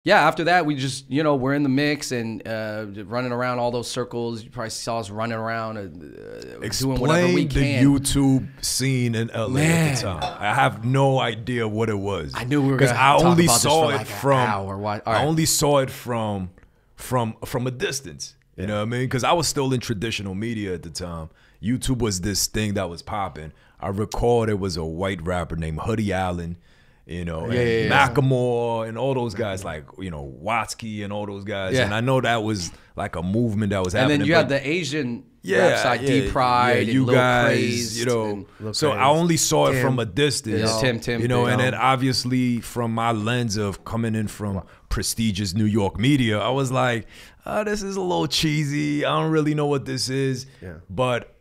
yeah, after that, we just, you know, we're in the mix and running around all those circles. You probably saw us running around doing whatever we can. Explain the YouTube scene in LA at the time. I have no idea what it was. I knew we were going to talk about this for like an hour. Right. I only saw it from a distance. You know what I mean? Because I was still in traditional media at the time. YouTube was this thing that was popping. I recall there was a white rapper named Hoodie Allen. You know, and Macklemore and all those guys, like, you know, Watsky and all those guys. Yeah. And I know that was like a movement that was happening. And then you had the Asian rap side, D-Pride, you and guys, Crazed, you know. So I only saw it from a distance. Tim. You know, and then obviously from my lens of coming in from prestigious New York media, I was like, oh, this is a little cheesy. I don't really know what this is. Yeah. But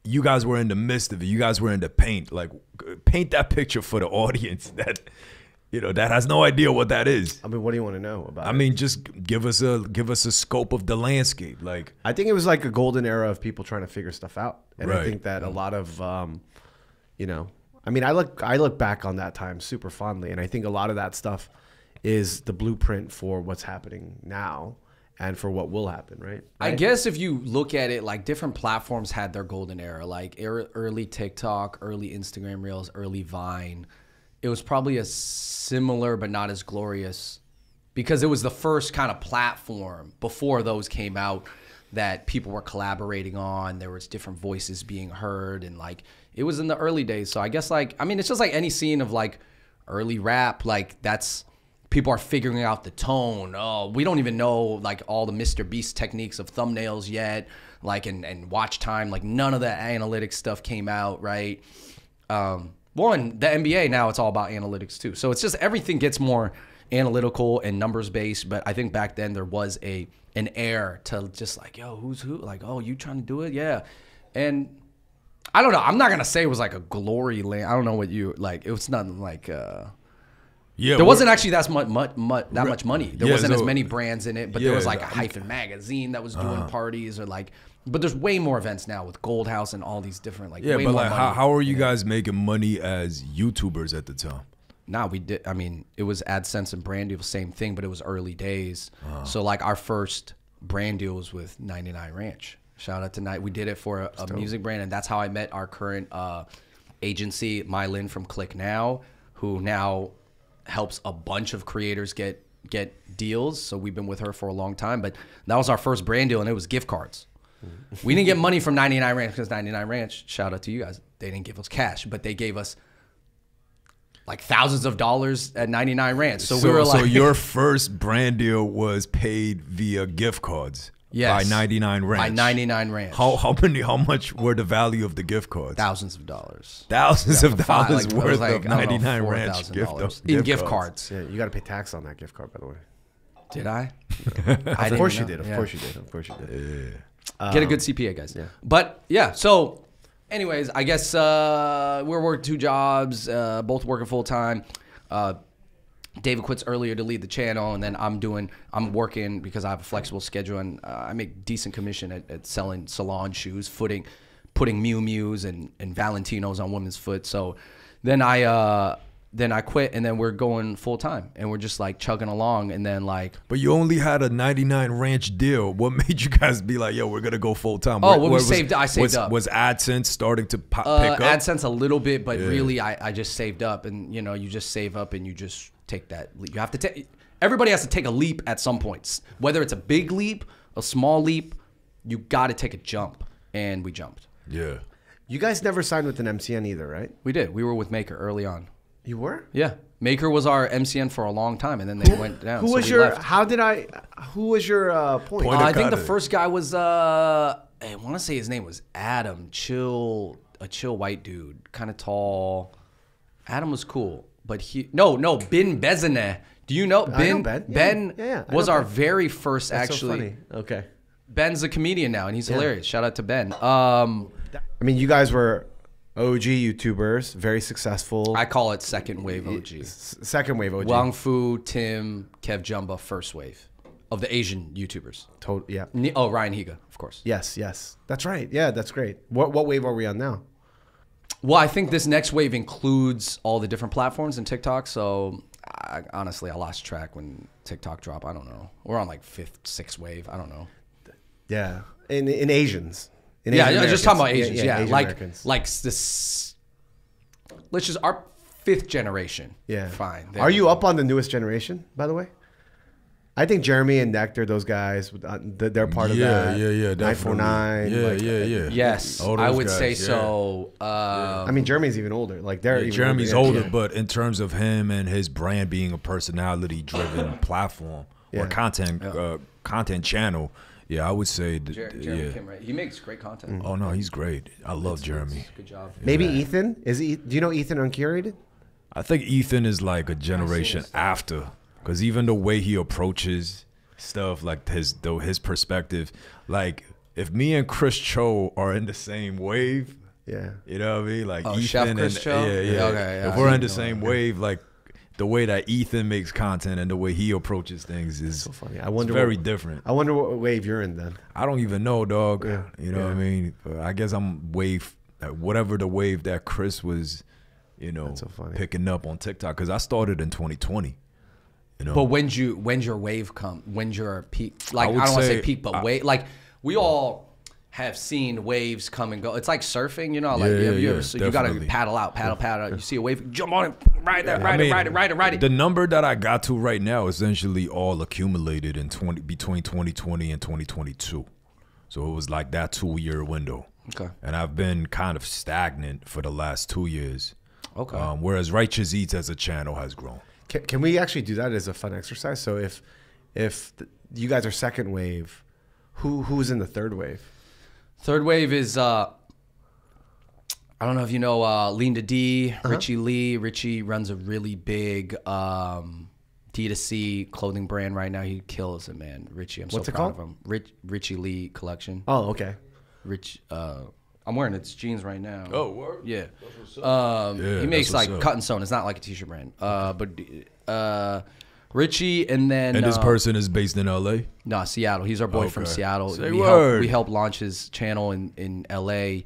you guys were in the midst of it. You guys were in the paint. Like, paint that picture for the audience that, you know, that has no idea what that is. I mean, what do you want to know about it? I mean, just give us a scope of the landscape. Like, I think it was like a golden era of people trying to figure stuff out. And I think that a lot of, you know, I mean, I look back on that time super fondly. And I think a lot of that stuff is the blueprint for what's happening now. And for what will happen, right? I guess if you look at it, like different platforms had their golden era, like early TikTok, early Instagram Reels, early Vine. It was probably a similar but not as glorious because it was the first kind of platform before those came out that people were collaborating on. There was different voices being heard, and like it was in the early days. So I guess like, I mean, it's just like any scene of like early rap, like that's, people are figuring out the tone. Oh, we don't even know like all the Mr. Beast techniques of thumbnails yet, like and watch time. Like none of the analytics stuff came out, right? One, the NBA now it's all about analytics too. So it's just everything gets more analytical and numbers based. But I think back then there was an air to just like, yo, who's who? Like, oh, you trying to do it? Yeah. And I don't know. I'm not gonna say it was like a glory land. I don't know what you like. It was nothing like. Yeah, there wasn't actually that much money. There wasn't as many brands in it, but there was like a Hyphen magazine that was doing parties or like. But there's way more events now with Gold House and all these different like. Yeah, way but more like, money. how are you guys making money as YouTubers at the time? Nah, we did. I mean, it was AdSense and brand deal, same thing, but it was early days. So like our first brand deal was with 99 Ranch. Shout out to Night. We did it for a music brand, and that's how I met our current agency, Mylin from Click Now, who now helps a bunch of creators get deals. So we've been with her for a long time, but that was our first brand deal, and it was gift cards. We didn't get money from 99 Ranch because 99 Ranch, shout out to you guys, they didn't give us cash, but they gave us like thousands of dollars at 99 Ranch. So we were like, so your first brand deal was paid via gift cards. Yes. By 99 Ranch. By 99 Ranch. How much were the value of the gift cards? Thousands of dollars. Thousands of dollars like, worth like, of 99 Ranch gift cards. Yeah, you got to pay tax on that gift card, by the way. Did I? Of course you did. Of course you did. Of course you did. Get a good CPA, guys. Yeah. But yeah, so anyways, I guess we're working 2 jobs, both working full time. David quits earlier to lead the channel, and then I'm working because I have a flexible schedule, and I make decent commission at selling salon shoes, putting Miu Mius and Valentinos on women's foot. So then I quit, and then we're going full time, and we're just like chugging along, and then like. But you only had a 99 Ranch deal. What made you guys be like, yo, we're gonna go full time? Oh, well, I saved up. Was AdSense starting to pick up? AdSense a little bit, but really I just saved up, and you know, you just save up and you just take that leap. You have to take. Everybody has to take a leap at some points, whether it's a big leap, a small leap. You got to take a jump, and we jumped. Yeah. You guys never signed with an MCN either, right? We did. We were with Maker early on. You were? Yeah. Maker was our MCN for a long time, and then they went down. Who was your? Who was your point? I think the first guy was. I want to say his name was Adam. A chill white dude, kind of tall. Adam was cool, but Ben Bezene. Do you know Ben? I know Ben. Ben was our very first. That's actually. So funny. Okay. Ben's a comedian now, and he's hilarious. Shout out to Ben. I mean, you guys were OG YouTubers, very successful. I call it second wave OG. Second wave OG. Wong Fu, Tim, Kev Jumba, first wave of the Asian YouTubers. Yeah. Oh, Ryan Higa, of course. Yes. That's right. Yeah, that's great. What wave are we on now? Well, I think this next wave includes all the different platforms and TikTok. So honestly, I lost track when TikTok dropped. I don't know. We're on like 5th, 6th wave. I don't know. Yeah, in Asians. In Yeah, Asian just talking about Americans. Asians. Yeah, Asian like Americans. this. Let's just our 5th generation. Yeah, fine. Are you up on the newest generation, by the way? I think Jeremy and Nectar, those guys, they're part of that. Yeah, 949. Yeah. Yes, All I those would guys, say yeah. so. I mean, Jeremy's even older. Like they're even Jeremy's older. older, but in terms of him and his brand being a personality-driven platform or content channel, I would say, Jeremy Kim, right? He makes great content. Oh no, he's great. I love Jeremy. Good job. Maybe Ethan is he? Do you know Ethan Uncurated? I think Ethan is like a generation after, because even the way he approaches stuff, like his perspective, like if me and Chris Cho are in the same wave, you know what I mean? Like Chef Ethan Chris and Cho? Okay, if we're in the same wave, like the way that Ethan makes content and the way he approaches things is so funny. I wonder very different. I wonder what wave you're in then. I don't even know, dog. You know what I mean? I guess I'm wave, whatever the wave that Chris was, so picking up on TikTok, because I started in 2020. But when's your wave come? When's your peak? Like I would don't want to say- say peak, but wave. Like we all have seen waves come and go. It's like surfing, like you gotta definitely. paddle out. You see a wave, jump on it, ride it. The number that I got to right now essentially all accumulated in between 2020 and 2022. So it was like that 2-year window. Okay. And I've been kind of stagnant for the last 2 years. Okay. Whereas Righteous Eats as a channel has grown. Can we actually do that as a fun exercise? So if you guys are second wave, who's in the third wave? Third wave is I don't know if you know Linda D, Richie Lee. Richie runs a really big D2C clothing brand right now. He kills it, man. Richie, I'm so proud of him. Richie Lee collection. Oh, okay. I'm wearing its jeans right now. Oh, word? Yeah. Yeah, he makes that's what's like up. cut and sewn. It's not like a t-shirt brand. But Richie and then And this person is based in LA? no, Seattle. He's our boy from Okay. Seattle. Say we word. helped launch his channel in LA.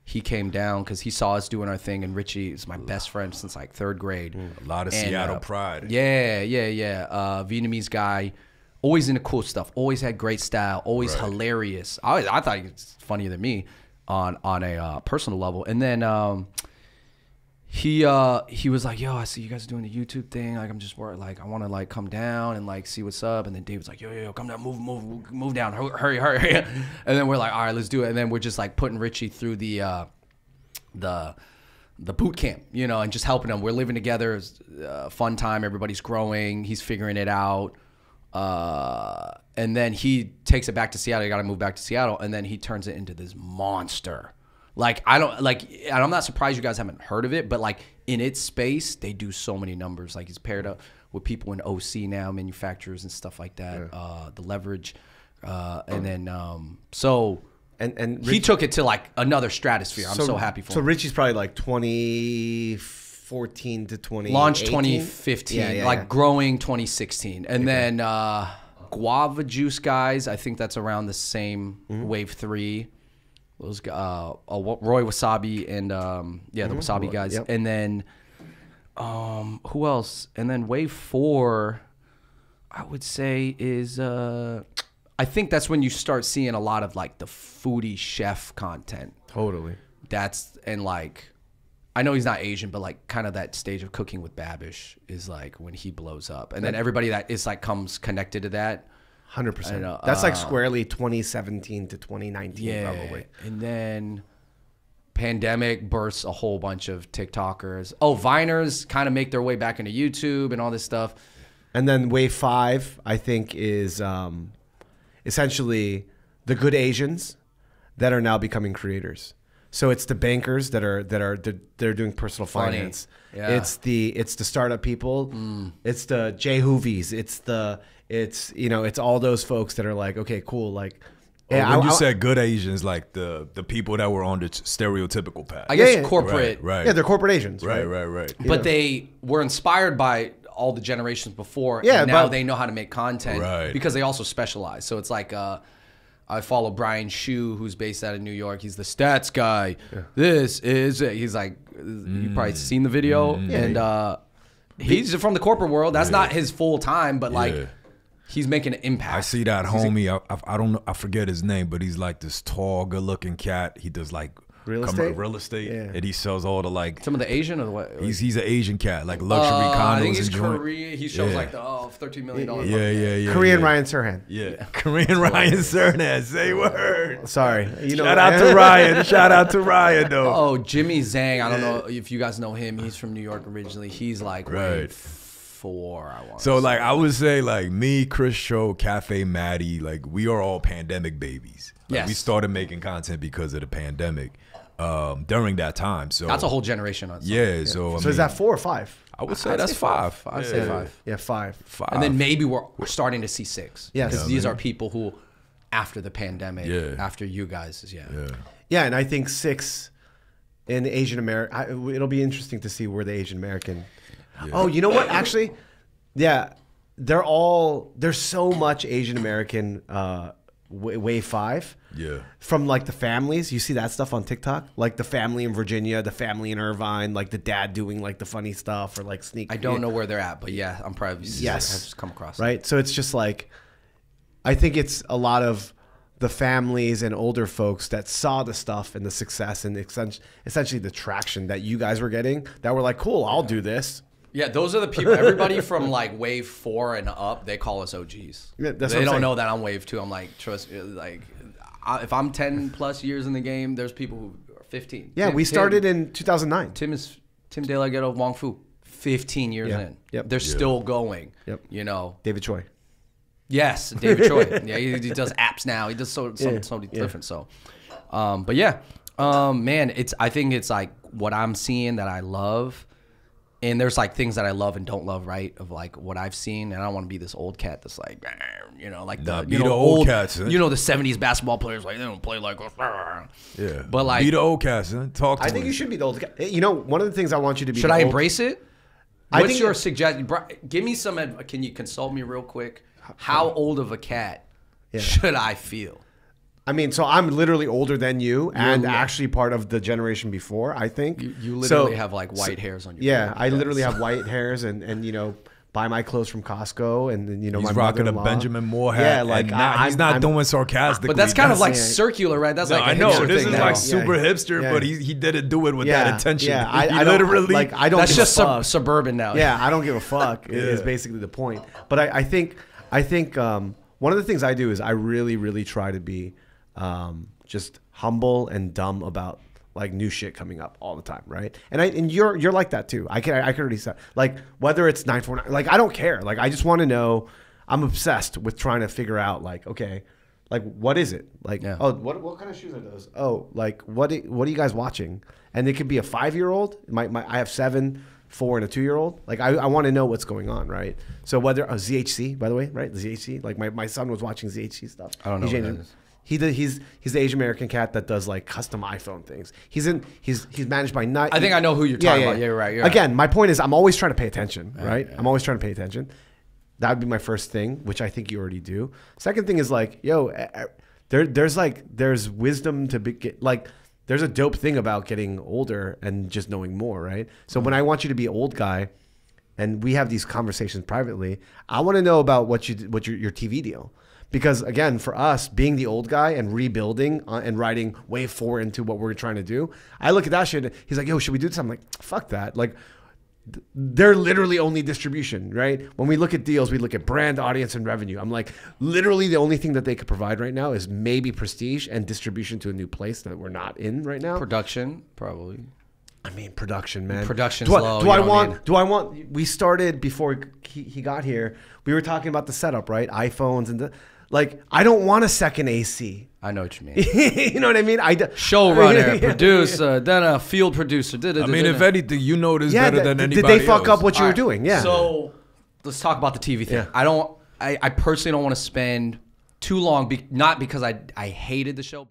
He came down because he saw us doing our thing, and Richie is my best friend since like 3rd grade. A lot of Seattle pride. Yeah. Vietnamese guy, always into cool stuff. Always had great style. Always hilarious. I thought he was funnier than me on a personal level. And then he was like, yo, I see you guys doing the YouTube thing. Like, I'm just worried. Like, I want to like come down and like see what's up. And then Dave was like, yo, come down, move down, hurry. And then we're like, all right, let's do it. And then we're just like putting Richie through the boot camp, and just helping him. We're living together. It's a fun time. Everybody's growing. He's figuring it out. And then he takes it back to Seattle. You got to move back to Seattle. And then he turns it into this monster. Like, and I'm not surprised you guys haven't heard of it, but like in its space, they do so many numbers. Like he's paired up with people in OC now, manufacturers and stuff like that. The leverage. And then, and he took it to like another stratosphere. I'm so happy for him. So Richie's probably like 2014 to 2018? Launched 2015, growing 2016. And then Guava Juice guys, I think that's around the same wave 3. Those Roy Wasabi and the Wasabi guys. Yep. And then who else? And then wave 4, I would say is I think that's when you start seeing a lot of like the foodie chef content. Totally. And like, I know he's not Asian, but like kind of that stage of Cooking with Babish is like when he blows up. And then everybody that is like comes connected to that. 100%. That's like squarely 2017 to 2019 probably. And then pandemic bursts a whole bunch of TikTokers. Viners kind of make their way back into YouTube and all this stuff. And then wave 5, I think, is essentially the good Asians that are now becoming creators. So it's the bankers that are doing personal finance. Yeah. It's the startup people. It's the Jay Hoovies. It's all those folks that are like, okay, cool. Like, When you said good Asians, like the people that were on the stereotypical path. I guess corporate. Right. Yeah, they're corporate Asians. Right. But they were inspired by all the generations before. Yeah, and now but- they know how to make content because they also specialize. So it's like I follow Brian Shu, who's based out of New York. He's the stats guy. Yeah. This is it. He's like, you probably seen the video. And he's from the corporate world. That's not his full time, but like Yeah. he's making an impact. I see that homie. I don't know. I forget his name, but he's like this tall, good-looking cat. He does like Real estate? Yeah. and he sells all the like. Some of the Asian or what? He's an Asian cat, like luxury condos I think he's and joint. Korean. He shows like the $13 million. Yeah. Korean Ryan Serhan. Yeah. Korean Ryan Serhan. Say word. Sorry. Shout out to Ryan. Shout out to Ryan though. Oh, Jimmy Zhang. I don't know if you guys know him. He's from New York originally. He's like Right. 4, I want. So like I would say like me, Chris Cho, Cafe Maddie, like we are all pandemic babies. Like, Yes. we started making content because of the pandemic during that time. So That's a whole generation on. yeah. So I So mean, is that 4 or 5? I would say that's 5. I'd say 5. Yeah, 5. 5. And then maybe we're starting to see 6. Yes. Because Yeah, these are people who, after the pandemic, after you guys, Yeah, and I think 6 in Asian American. It'll be interesting to see where the Asian American. Yeah. Oh, you know what? Actually, yeah, there's so much Asian American wave 5. Yeah. From like the families, you see that stuff on TikTok, like the family in Virginia, the family in Irvine, like the dad doing like the funny stuff or like sneak. I don't know where they're at, but yeah, I'm probably I've just come across right. So it's just like, I think it's a lot of the families and older folks that saw the stuff and the success and essentially the traction that you guys were getting that were like, cool, I'll do this. Yeah, those are the people. Everybody from like wave 4 and up, they call us OGs. Yeah, that's they what I'm don't saying. know that I'm wave 2. I'm like, trust, like, if I'm 10 plus years in the game, there's people who are 15. Yeah, we started in 2009. Tim De La Ghetto, Wong Fu, 15 years in. Yep. They're still going. Yep. You know. David Choi. Yes, David Choi. Yeah, he does apps now. He does something different. So, but yeah, man, I think it's like what I'm seeing that I love. And there's like things that I love and don't love, right? Of like what I've seen, and I don't want to be this old cat that's like, you know, like the old cats. You know, the '70s basketball players, like they don't play like, yeah. But like, be the old cats. Talk to I think you should be the old cat. You know, one of the things I want you to be. Should I embrace it? What's your suggestion? Give me some. Can you consult me real quick? How old of a cat should I feel? I mean, so I'm literally older than you and actually part of the generation before, I think. You literally have like white hairs on your Yeah, I literally have white hairs and you know, buy my clothes from Costco and you know, he's my rocking a mother-in-law. Benjamin Moore hat. Yeah, like he's not doing sarcastically. But that's kind of like circular, right? That's like I a know hipster this thing is now. like super hipster, but he didn't do it with that intention. Yeah, I don't literally like. I don't. That's give just a fuck. suburban now. Yeah, I don't give a fuck. Is basically the point. But I think one of the things I do is I really try to be just humble and dumb about like new shit coming up all the time, right? And you're like that too. I can already say like whether it's 949, like I don't care. Like I just want to know. I'm obsessed with trying to figure out like okay, like what is it? Like oh what kind of shoes are those? Oh like what are you guys watching? And it could be a 5-year-old. I have 7, 4, and a 2-year-old. Like I want to know what's going on, right? So whether ZHC, by the way, right? The ZHC. Like my son was watching ZHC stuff. I don't know what that is. He's the Asian American cat that does like custom iPhone things. He's managed by Nike. I think I know who you're talking about. Yeah, you're right. Again, my point is I'm always trying to pay attention, right? I'm always trying to pay attention. That would be my first thing, which I think you already do. Second thing is like, yo, there's wisdom to be like. There's a dope thing about getting older and just knowing more, right? So when I want you to be an old guy, and we have these conversations privately, I want to know about what your TV deal. Because again, for us, being the old guy and rebuilding and riding wave 4 into what we're trying to do, I look at that shit. He's like, "Yo, should we do this?" I'm like, "Fuck that!" Like, they're literally only distribution, right? When we look at deals, we look at brand, audience, and revenue. I'm like, literally, the only thing that they could provide right now is maybe prestige and distribution to a new place that we're not in right now. Production, probably. I mean, production, man. Production's low. Do I want? We started before he got here. We were talking about the setup, right? iPhones and like. I don't want a second AC. I know what you mean. You know what I mean? Showrunner, producer, then a field producer. I mean, if anything, you know this better than anybody else. Did they fuck up what you were doing? Yeah. So let's talk about the TV thing. Yeah. I personally don't want to spend too long, not because I hated the show.